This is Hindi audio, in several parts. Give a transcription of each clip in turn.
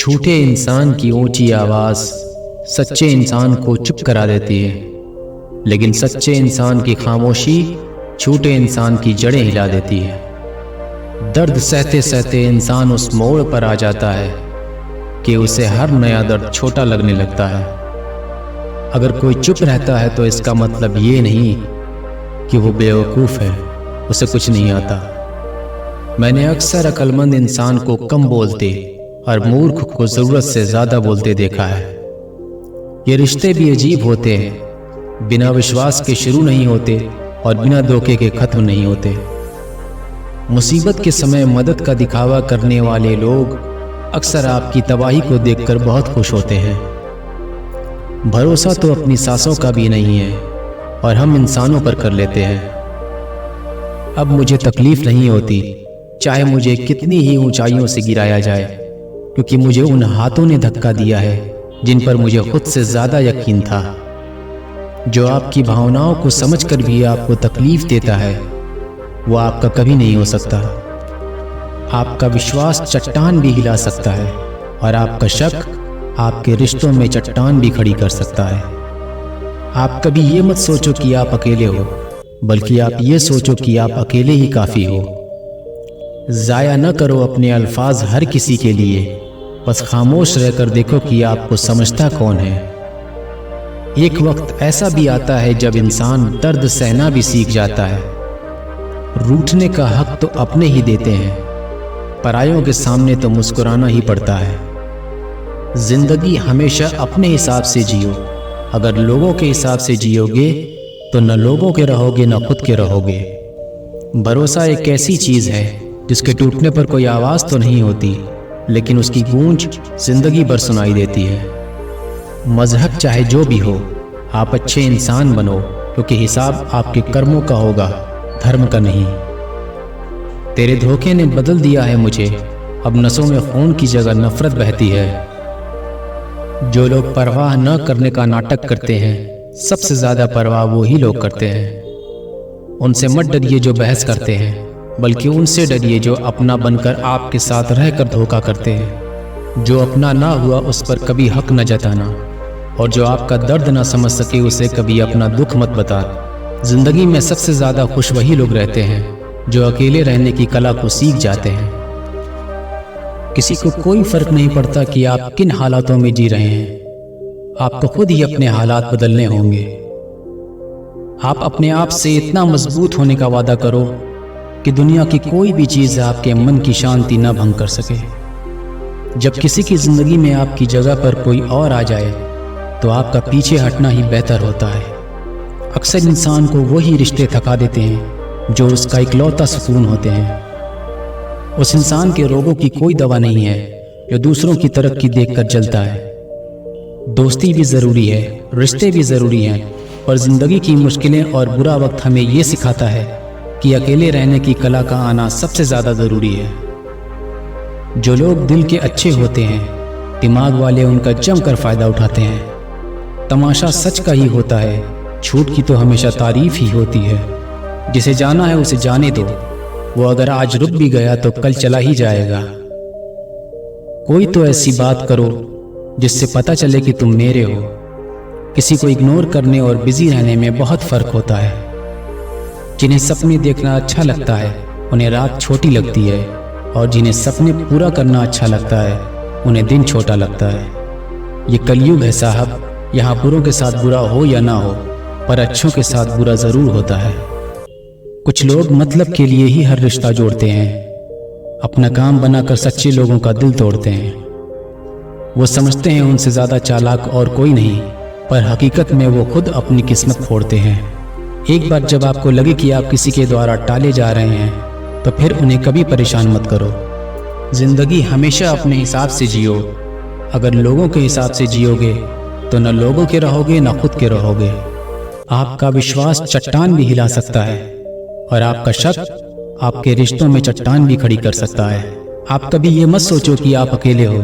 झूठे इंसान की ऊंची आवाज़ सच्चे इंसान को चुप करा देती है, लेकिन सच्चे इंसान की खामोशी झूठे इंसान की जड़ें हिला देती है। दर्द सहते सहते इंसान उस मोड़ पर आ जाता है कि उसे हर नया दर्द छोटा लगने लगता है। अगर कोई चुप रहता है तो इसका मतलब ये नहीं कि वो बेवकूफ़ है, उसे कुछ नहीं आता। मैंने अक्सर अक्लमंद इंसान को कम बोलते और मूर्ख को ज़रूरत से ज़्यादा बोलते देखा है। ये रिश्ते भी अजीब होते हैं, बिना विश्वास के शुरू नहीं होते और बिना धोखे के ख़त्म नहीं होते। मुसीबत के समय मदद का दिखावा करने वाले लोग अक्सर आपकी तबाही को देखकर बहुत खुश होते हैं। भरोसा तो अपनी सांसों का भी नहीं है और हम इंसानों पर कर लेते हैं। अब मुझे तकलीफ नहीं होती चाहे मुझे कितनी ही ऊंचाइयों से गिराया जाए, क्योंकि मुझे उन हाथों ने धक्का दिया है जिन पर मुझे खुद से ज़्यादा यकीन था। जो आपकी भावनाओं को समझकर भी आपको तकलीफ देता है वो आपका कभी नहीं हो सकता। आपका विश्वास चट्टान भी हिला सकता है और आपका शक आपके रिश्तों में चट्टान भी खड़ी कर सकता है। आप कभी ये मत सोचो कि आप अकेले हो, बल्कि आप ये सोचो कि आप अकेले ही काफ़ी हो। ज़ाया न करो अपने अल्फाज हर किसी के लिए, बस खामोश रहकर देखो कि आपको समझता कौन है। एक वक्त ऐसा भी आता है जब इंसान दर्द सहना भी सीख जाता है। रूठने का हक तो अपने ही देते हैं, परायों के सामने तो मुस्कुराना ही पड़ता है। जिंदगी हमेशा अपने हिसाब से जियो। अगर लोगों के हिसाब से जियोगे तो न लोगों के रहोगे न खुद के रहोगे। भरोसा एक ऐसी चीज़ है जिसके टूटने पर कोई आवाज़ तो नहीं होती, लेकिन उसकी गूंज जिंदगी भर सुनाई देती है। मजहब चाहे जो भी हो, आप अच्छे इंसान बनो, क्योंकि हिसाब आपके कर्मों का होगा, धर्म का नहीं। तेरे धोखे ने बदल दिया है मुझे, अब नसों में खून की जगह नफरत बहती है। जो लोग परवाह न करने का नाटक करते हैं, सबसे ज़्यादा परवाह वही लोग करते हैं। उनसे मत डरिए जो बहस करते हैं, बल्कि उनसे डरिए जो अपना बनकर आपके साथ रहकर धोखा करते हैं। जो अपना ना हुआ उस पर कभी हक न जताना, और जो आपका दर्द ना समझ सके उसे कभी अपना दुख मत बता। जिंदगी में सबसे ज़्यादा खुश वही लोग रहते हैं जो अकेले रहने की कला को सीख जाते हैं। किसी को कोई फर्क नहीं पड़ता कि आप किन हालातों में जी रहे हैं, आपको खुद ही अपने हालात बदलने होंगे। आप अपने आप से इतना मजबूत होने का वादा करो कि दुनिया की कोई भी चीज़ आपके मन की शांति न भंग कर सके। जब किसी की जिंदगी में आपकी जगह पर कोई और आ जाए तो आपका पीछे हटना ही बेहतर होता है। अक्सर इंसान को वही रिश्ते थका देते हैं जो उसका इकलौता सुकून होते हैं। उस इंसान के रोगों की कोई दवा नहीं है जो दूसरों की तरक्की देखकर जलता है। दोस्ती भी ज़रूरी है, रिश्ते भी ज़रूरी हैं, और ज़िंदगी की मुश्किलें और बुरा वक्त हमें ये सिखाता है कि अकेले रहने की कला का आना सबसे ज़्यादा ज़रूरी है। जो लोग दिल के अच्छे होते हैं, दिमाग वाले उनका जमकर फ़ायदा उठाते हैं। तमाशा सच का ही होता है, झूठ की तो हमेशा तारीफ ही होती है। जिसे जाना है उसे जाने दो, वो अगर आज रुक भी गया तो कल चला ही जाएगा। कोई तो ऐसी बात करो जिससे पता चले कि तुम मेरे हो। किसी को इग्नोर करने और बिजी रहने में बहुत फ़र्क होता है। जिन्हें सपने देखना अच्छा लगता है उन्हें रात छोटी लगती है, और जिन्हें सपने पूरा करना अच्छा लगता है उन्हें दिन छोटा लगता है। ये कलयुग है साहब, यहाँ बुरों के साथ बुरा हो या ना हो, पर अच्छों के साथ बुरा ज़रूर होता है। कुछ लोग मतलब के लिए ही हर रिश्ता जोड़ते हैं, अपना काम बनाकर सच्चे लोगों का दिल तोड़ते हैं। वो समझते हैं उनसे ज़्यादा चालाक और कोई नहीं, पर हकीकत में वो खुद अपनी किस्मत फोड़ते हैं। एक बार जब आपको लगे कि आप किसी के द्वारा टाले जा रहे हैं तो फिर उन्हें कभी परेशान मत करो। जिंदगी हमेशा अपने हिसाब से जियो। अगर लोगों के हिसाब से जियोगे तो न लोगों के रहोगे न खुद के रहोगे। आपका विश्वास चट्टान भी हिला सकता है, और आपका शक आपके रिश्तों में चट्टान भी खड़ी कर सकता है। आप कभी ये मत सोचो कि आप अकेले हो,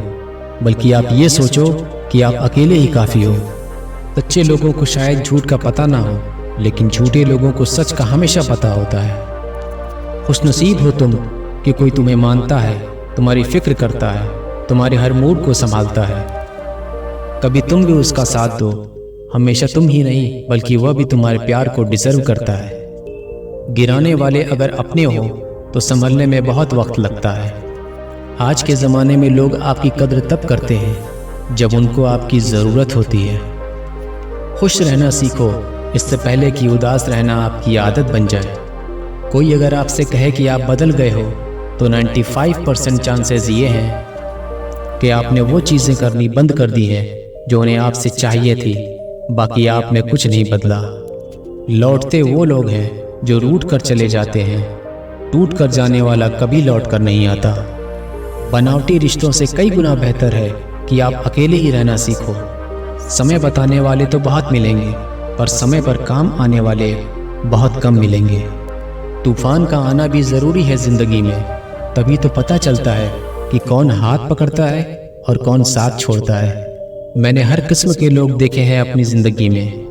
बल्कि आप ये सोचो कि आप अकेले ही काफ़ी हो। सच्चे लोगों को शायद झूठ का पता ना हो, लेकिन झूठे लोगों को सच का हमेशा पता होता है। खुशनसीब हो तुम कि कोई तुम्हें मानता है, तुम्हारी फिक्र करता है तुम्हारे हर मूड को संभालता है। कभी तुम भी उसका साथ दो, हमेशा तुम ही नहीं बल्कि वह भी तुम्हारे प्यार को डिजर्व करता है। गिराने वाले अगर अपने हो तो संभलने में बहुत वक्त लगता है। आज के ज़माने में लोग आपकी कद्र तब करते हैं जब उनको आपकी ज़रूरत होती है। खुश रहना सीखो इससे पहले कि उदास रहना आपकी आदत बन जाए। कोई अगर आपसे कहे कि आप बदल गए हो तो 95% चांसेस ये हैं कि आपने वो चीज़ें करनी बंद कर दी हैं जो उन्हें आपसे चाहिए थी, बाकी आपने कुछ नहीं बदला। लौटते वो लोग हैं जो रूठ कर चले जाते हैं, टूट कर जाने वाला कभी लौट कर नहीं आता। बनावटी रिश्तों से कई गुना बेहतर है कि आप अकेले ही रहना सीखो। समय बताने वाले तो बहुत मिलेंगे, पर समय पर काम आने वाले बहुत कम मिलेंगे। तूफान का आना भी ज़रूरी है ज़िंदगी में, तभी तो पता चलता है कि कौन हाथ पकड़ता है और कौन साथ छोड़ता है। मैंने हर किस्म के लोग देखे हैं अपनी ज़िंदगी में,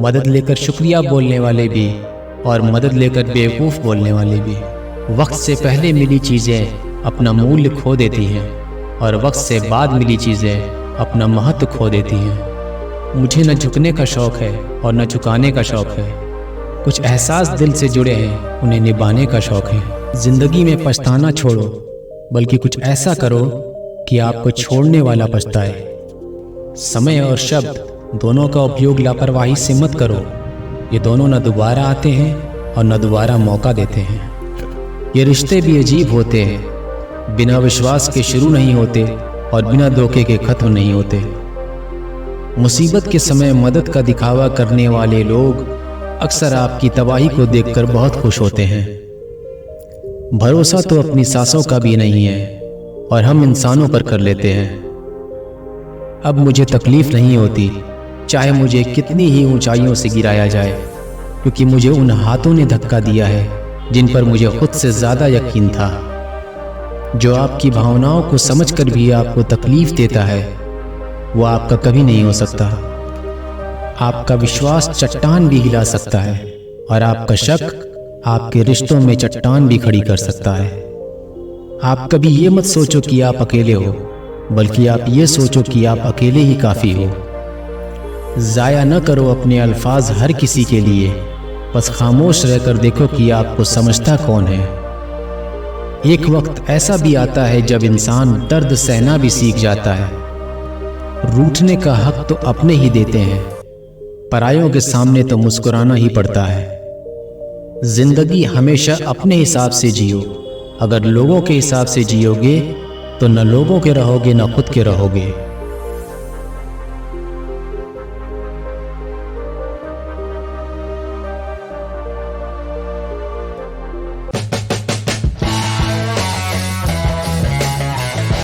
मदद लेकर शुक्रिया बोलने वाले भी और मदद लेकर बेवकूफ़ बोलने वाले भी। वक्त से पहले मिली चीज़ें अपना मूल्य खो देती हैं और वक्त से बाद मिली चीज़ें अपना महत्व खो देती हैं। मुझे न झुकने का शौक़ है और न झुकाने का शौक़ है। कुछ एहसास दिल से जुड़े हैं, उन्हें निभाने का शौक़ है। ज़िंदगी में पछताना छोड़ो, बल्कि कुछ ऐसा करो कि आपको छोड़ने वाला पछताए। समय और शब्द दोनों का उपयोग लापरवाही से मत करो। ये दोनों न दोबारा आते हैं और न दोबारा मौका देते हैं। ये रिश्ते भी अजीब होते हैं, बिना विश्वास के शुरू नहीं होते और बिना धोखे के खत्म नहीं होते। मुसीबत के समय मदद का दिखावा करने वाले लोग अक्सर आपकी तबाही को देखकर बहुत खुश होते हैं। भरोसा तो अपनी सांसों का भी नहीं है और हम इंसानों पर कर लेते हैं। अब मुझे तकलीफ नहीं होती चाहे मुझे कितनी ही ऊंचाइयों से गिराया जाए, क्योंकि मुझे उन हाथों ने धक्का दिया है जिन पर मुझे खुद से ज़्यादा यकीन था। जो आपकी भावनाओं को समझकर भी आपको तकलीफ देता है वो आपका कभी नहीं हो सकता। आपका विश्वास चट्टान भी हिला सकता है और आपका शक आपके रिश्तों में चट्टान भी खड़ी कर सकता है। आप कभी ये मत सोचो कि आप अकेले हो, बल्कि आप ये सोचो कि आप अकेले ही काफ़ी हो। ज़ाया न करो अपने अल्फाज हर किसी के लिए, बस खामोश रहकर देखो कि आपको समझता कौन है। एक वक्त ऐसा भी आता है जब इंसान दर्द सहना भी सीख जाता है। रूठने का हक तो अपने ही देते हैं, परायों के सामने तो मुस्कुराना ही पड़ता है। जिंदगी हमेशा अपने हिसाब से जियो। अगर लोगों के हिसाब से जियोगे तो न लोगों के रहोगे न खुद के रहोगे।